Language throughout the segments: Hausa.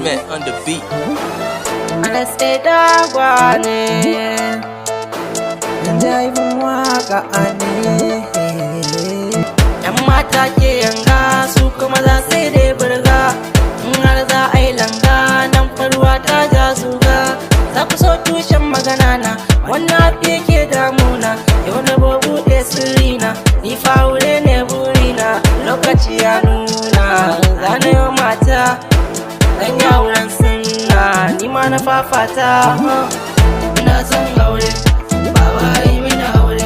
man on the beat. Ana sai dagwa ne, jaibin waka ne. yan mata ke yanga su kuma za sai dai burga. In har za a yi langa nan farwa ta ja zuga. Za ku so tushen magana na wannan abu yake damuna. Yau na buɗe sirrina, ni fa aure ne burina. Lokaci ya nuna zana yau mata, dan yawuran sunna ni ma na fafata. Ina son aure, baba yi mini aure.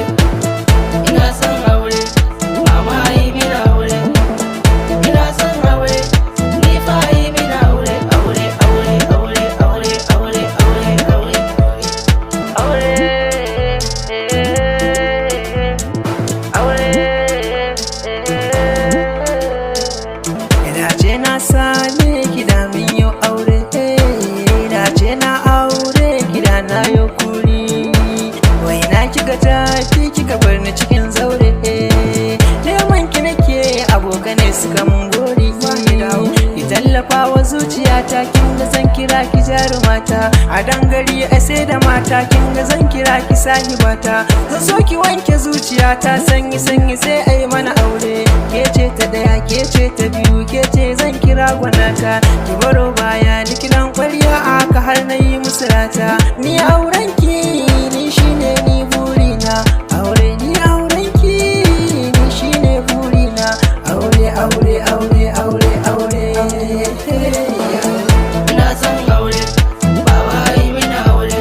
Ina son aure, mama yi mini aure. Ina son aure, ni fa yi mini aure. Aure, aure, aure, aure, aure, aure, aure, aure, aure. Ina ce na same ki da min yau aure, ina ce na aure ki da na yau kuri. Wai na kika tafi kika bar ni cikin zaure, neman ki nake abokanai suka mun gori. Ki tallafa wa zuciyata, kin ga zan kira ki jarumata. A dangari a sai da mata, kin ga zan kira ki sahibata. Zan so ki wanke zuciyata, sanyi sanyi sai ai mana aure. Ke ce ta daya, ke ce ta biyu, ke ce zan kira gwanata. Ki baro baya ni kidan kwarya aka har na yi musu rata. Ni auren ki ni shine ni burina, aure ni auren ki ni shine burina. Aure aure aure aure aure. Ina son aure, baba yi mini aure.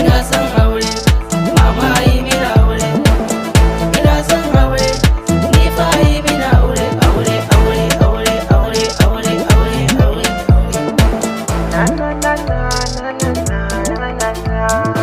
Ina son aure, mama yi mini aure. Ina son aure, ni fa yi mini aure. Aure, aure, aure, aure, aure, aure, aure. Na na na na na na na na na.